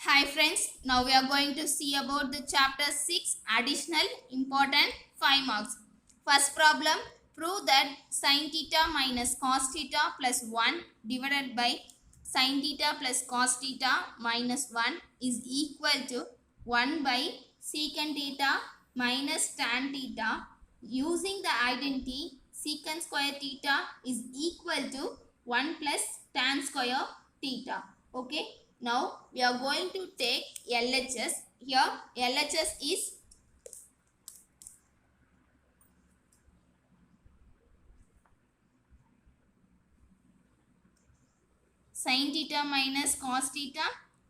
Hi friends, now we are going to see about the chapter 6 additional important 5 marks. First problem, prove that sin theta minus cos theta plus 1 divided by sin theta plus cos theta minus 1 is equal to 1 by secant theta minus tan theta using the identity secant square theta is equal to 1 plus tan square theta. Okay. Now we are going to take LHS. Here LHS is sin theta minus cos theta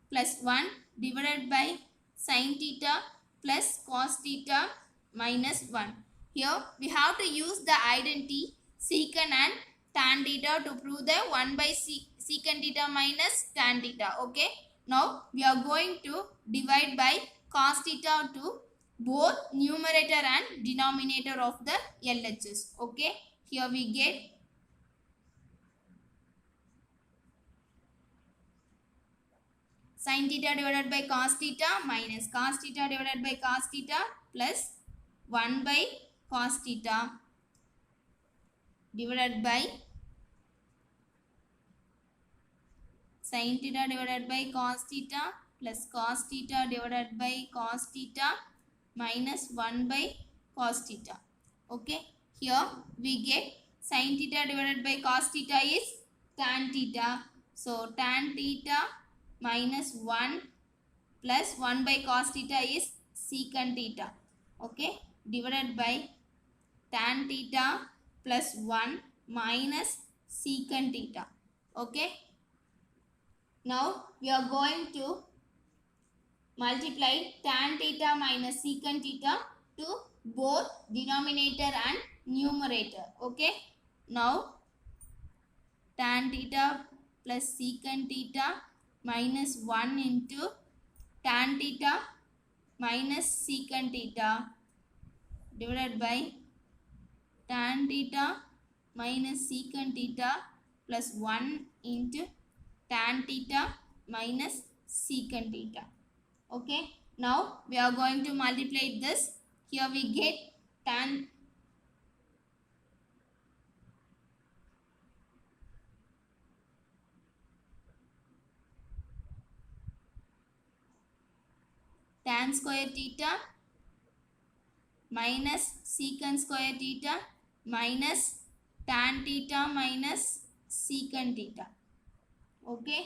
plus 1 divided by sin theta plus cos theta minus 1. Here we have to use the identity secant and tan theta to prove the 1 by secant theta minus tan theta. Okay. Now we are going to divide by cos theta to both numerator and denominator of the LHS. Okay. Here we get sin theta divided by cos theta minus cos theta divided by cos theta plus 1 by cos theta divided by sin theta divided by cos theta plus cos theta divided by cos theta minus 1 by cos theta. Okay. Here we get sin theta divided by cos theta is tan theta. So tan theta minus 1 plus 1 by cos theta is secant theta. Okay. Divided by tan theta plus 1 minus secant theta. Okay. Now we are going to multiply tan theta minus secant theta to both denominator and numerator. Okay. Now tan theta plus secant theta minus 1 into tan theta minus secant theta divided by tan theta minus secant theta plus 1 into tan theta minus secant theta. Okay. Now we are going to multiply this. Here we get tan square theta minus secant square theta minus tan theta minus secant theta. Okay.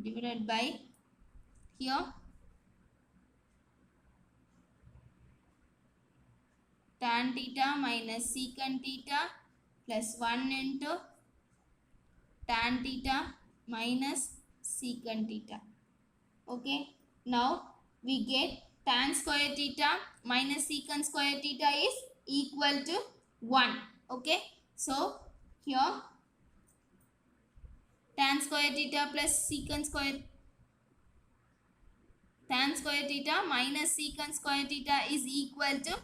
Divided by here tan theta minus secant theta plus 1 into tan theta minus secant theta. Okay. Now we get tan square theta minus secant square theta is equal to 1. Okay. So here tan square theta plus secant square tan square theta minus secant square theta is equal to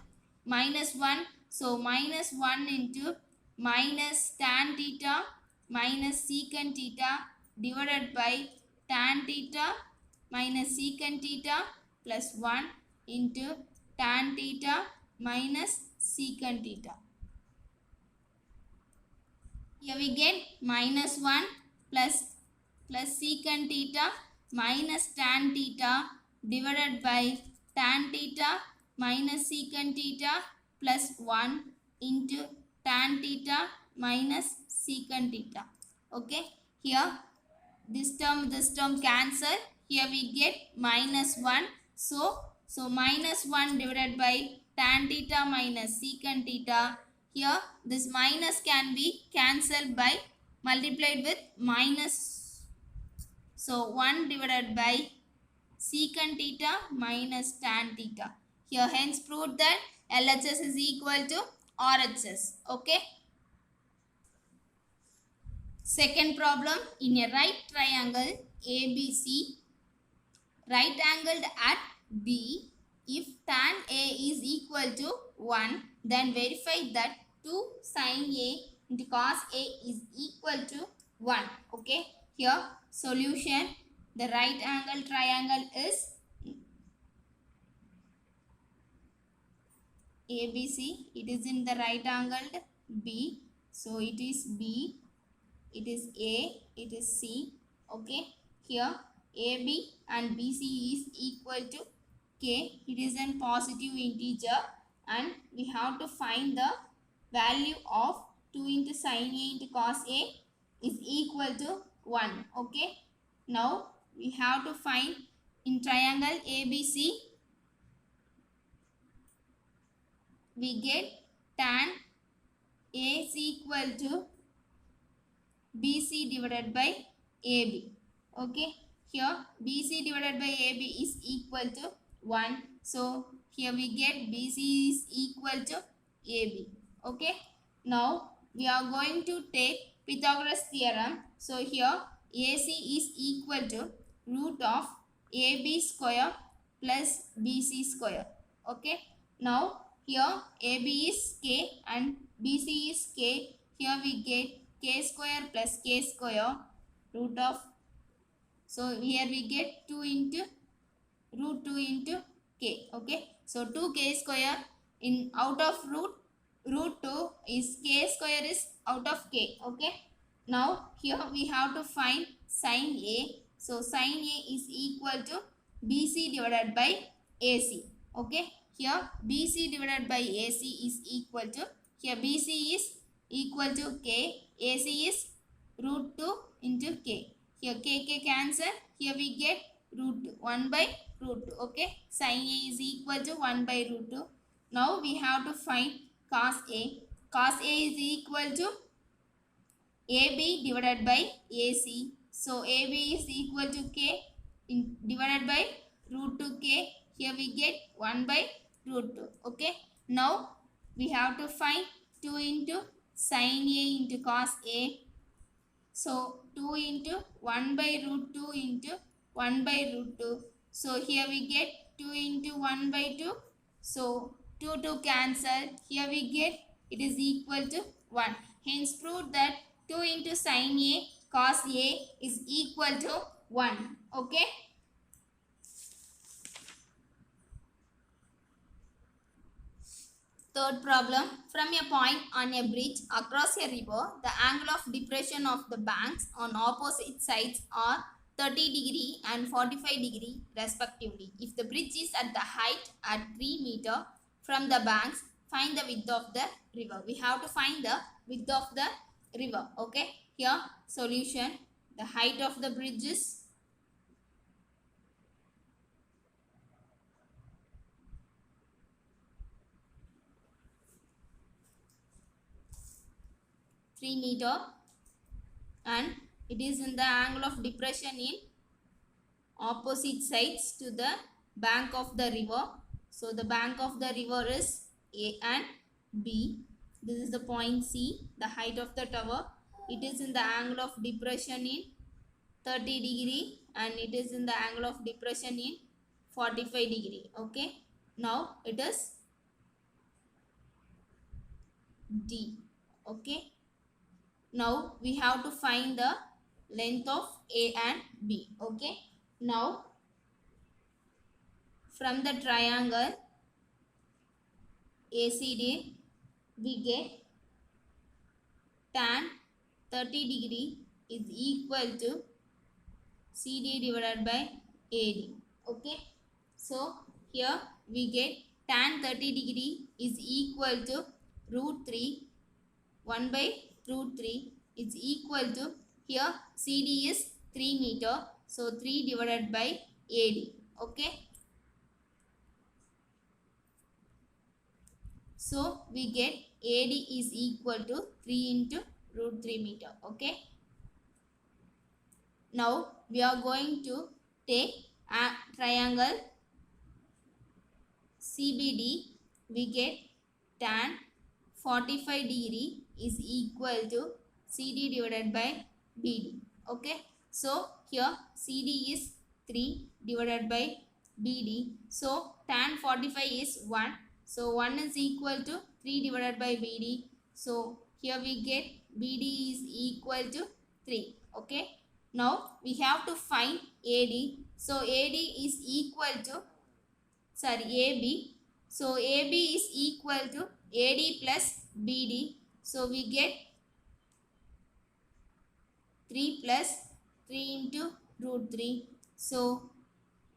minus 1. So minus 1 into minus tan theta minus secant theta divided by tan theta minus secant theta plus 1 into tan theta minus secant theta. Here we get minus 1 plus secant theta minus tan theta divided by tan theta minus secant theta plus 1 into tan theta minus secant theta. Okay. Here this term cancel. Here we get minus 1. So minus 1 divided by tan theta minus secant theta. Here this minus can be cancelled by multiplied with minus. So 1 divided by secant theta minus tan theta. Here hence proved that LHS is equal to RHS. Okay. Second problem, in a right triangle ABC, right angled at B, if tan A is equal to 1, then verify that 2 sin A into cos A is equal to 1. Okay, here solution, the right angle triangle is ABC. It is in the right angled B. So it is B, it is A, it is C. Okay, here AB and BC is equal to K. It is a positive integer and we have to find the value of 2 into sin A into cos A is equal to 1. Okay, now we have to find in triangle ABC, we get tan A is equal to BC divided by AB. Okay, here BC divided by AB is equal to 1. So here we get BC is equal to AB. Okay, now we are going to take Pythagoras theorem. So here AC is equal to root of AB square plus BC square. Okay, now here AB is K and BC is K. Here we get K square plus K square root of, so here we get 2 into root 2 into K. Okay, so 2K square in out of root 2 is K square is out of K. Okay, now here we have to find sin A. So sin A is equal to BC divided by AC. Okay, here BC divided by AC is equal to, here BC is equal to K, AC is root 2 into K. Here K cancel, here we get root 1 by root 2. Okay, sin A is equal to 1 by root 2. Now we have to find cos A. Cos A is equal to AB divided by AC. So AB is equal to K divided by root 2K. Here we get 1 by root 2. Okay, now we have to find 2 into sin A into cos A. So 2 into 1 by root 2 into 1 by root 2. So here we get 2 into 1 by 2. So 2 cancel. Here we get it is equal to 1. Hence prove that 2 into sin A cos A is equal to 1. Okay. Third problem, from a point on a bridge across a river, the angle of depression of the banks on opposite sides are 30° and 45° respectively. If the bridge is at the height at 3 meter from the banks, find the width of the river. We have to find the width of the river. Okay, here solution, the height of the bridge is 3 meter and it is in the angle of depression in opposite sides to the bank of the river. So the bank of the river is A and B. This is the point C, the height of the tower. It is in the angle of depression in 30° and it is in the angle of depression in 45°. Okay, now it is D. Okay, now we have to find the length of A and B. Okay, now from the triangle ACD we get tan 30° is equal to CD divided by AD. Okay, so here we get tan 30° is equal to root 3, 1 by root 3 is equal to, here CD is 3 meter, so 3 divided by AD. Okay, so we get AD is equal to 3 into root 3 meter. Okay, now we are going to take a triangle CBD. We get tan 45° is equal to CD divided by BD. Okay, so here CD is 3 divided by BD. So tan 45 is 1. So 1 is equal to 3 divided by BD. So here we get BD is equal to 3. Okay. Now we have to find AD. So AD is equal to, sorry, AB. So AB is equal to AD plus BD. So we get 3 plus 3 into root 3. So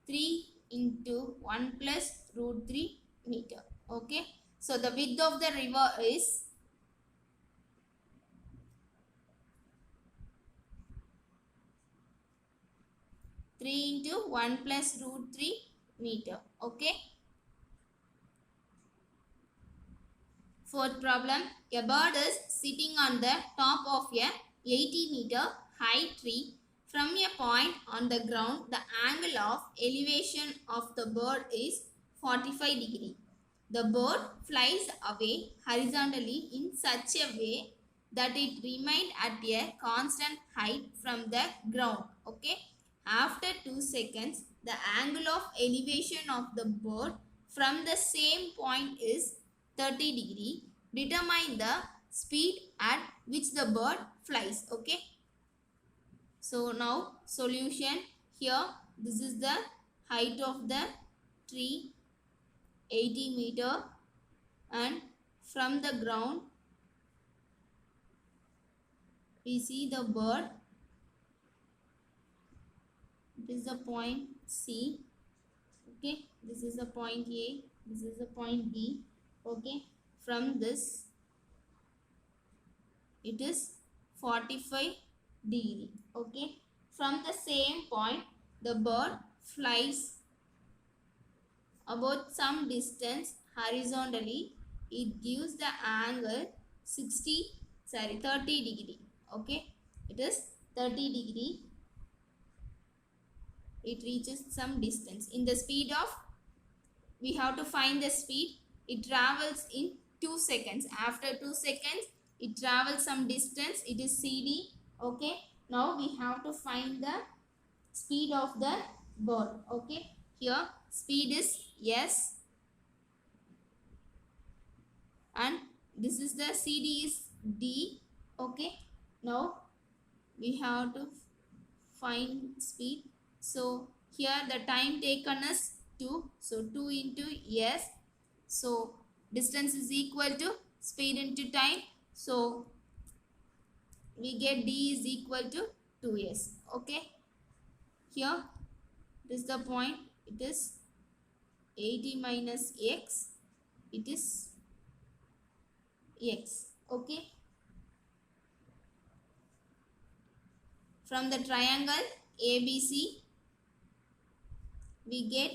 3 into 1 plus root 3 meter. Okay. So the width of the river is 3 into 1 plus root 3 meter. Okay. Fourth problem. A bird is sitting on the top of a 80-meter high tree. From a point on the ground, the angle of elevation of the bird is 45 degree. The bird flies away horizontally in such a way that it remained at a constant height from the ground. Okay. After 2 seconds, the angle of elevation of the bird from the same point is 30 degree. Determine the speed at which the bird flies. Okay. So now solution. Here this is the height of the tree, 80 meter, and from the ground we see the bird. This is the point C. Okay. This is the point A. This is the point B. Okay. From this it is 45 degree. Okay. From the same point the bird flies about some distance horizontally. It gives the angle 30 degree. Okay. It is 30 degree. It reaches some distance. In the speed of, we have to find the speed. It travels in 2 seconds. After 2 seconds it travels some distance. It is CD. Okay. Now we have to find the speed of the bird. Okay. Here speed is S, and this is the CD is D. Okay. Now we have to find speed. So here the time taken is 2. So 2 into S. So distance is equal to speed into time. So we get D is equal to 2S. Okay. Here this is the point. It is 80 minus X. It is X. Okay. From the triangle ABC we get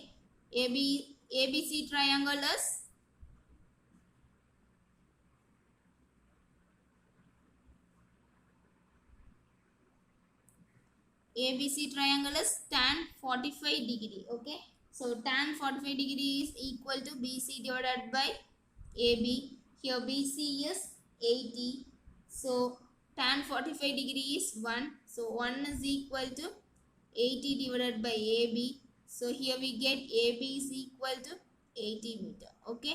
ABC triangle is ABC triangle is tan 45 degree. Okay. So tan 45 degree is equal to BC divided by AB. Here BC is 80. So tan 45 degree is 1. So 1 is equal to 80 divided by AB. So here we get AB is equal to 80 meter. Okay.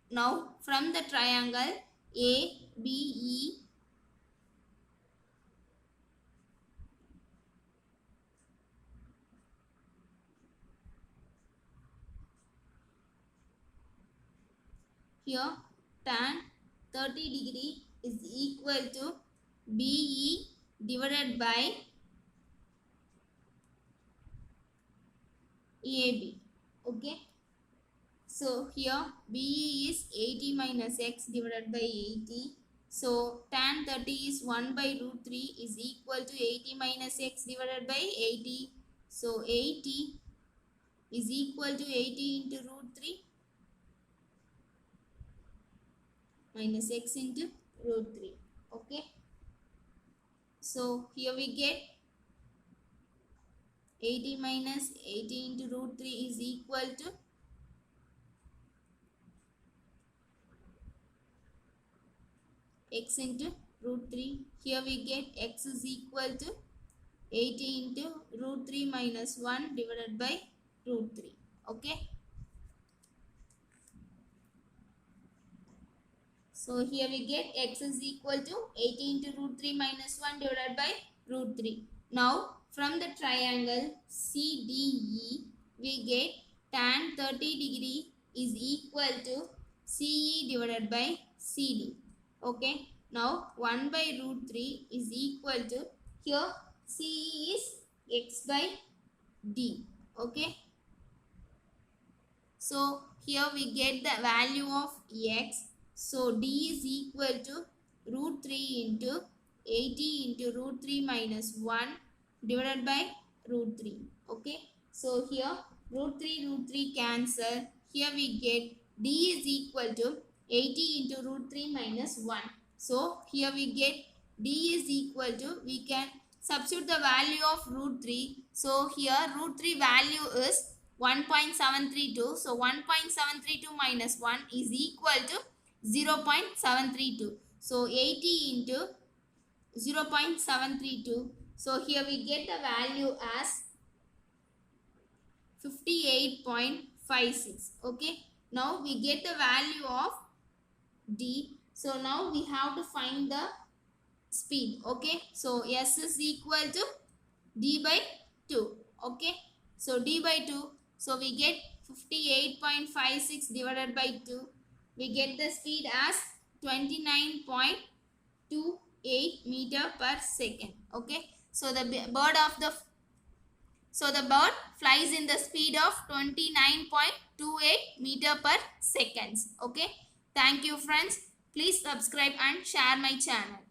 Now from the triangle ABE, here tan 30 degree is equal to BE divided by AB. Okay. So here BE is 80 minus X divided by 80. So tan 30 is 1 by root 3 is equal to 80 minus X divided by 80. So 80 is equal to 80 into root 3 minus X into root 3. Okay. So here we get 80 minus 80 into root 3 is equal to X into root 3. Here we get X is equal to 80 into root 3 minus 1 divided by root 3. Okay. So here we get x is equal to 80 into root 3 minus 1 divided by root 3. Now from the triangle CDE we get tan 30 degree is equal to CE divided by CD. Okay. Now 1 by root 3 is equal to, here CE is x by D. Okay. So here we get the value of x. So D is equal to root 3 into 80 into root 3 minus 1 divided by root 3. Okay. So here root 3 cancel. Here we get D is equal to 80 into root 3 minus 1. So here we get D is equal to, we can substitute the value of root 3. So here root 3 value is 1.732. So 1.732 minus 1 is equal to 0.732. So 80 into 0.732. So here we get the value as 58.56. Okay. Now we get the value of D. So now we have to find the speed. Okay. So S is equal to D by 2. Okay. So D by 2. So we get 58.56 divided by 2. We get the speed as 29.28 meter per second. Okay. So the bird flies in the speed of 29.28 meter per seconds. Okay. Thank you friends. Please subscribe and share my channel.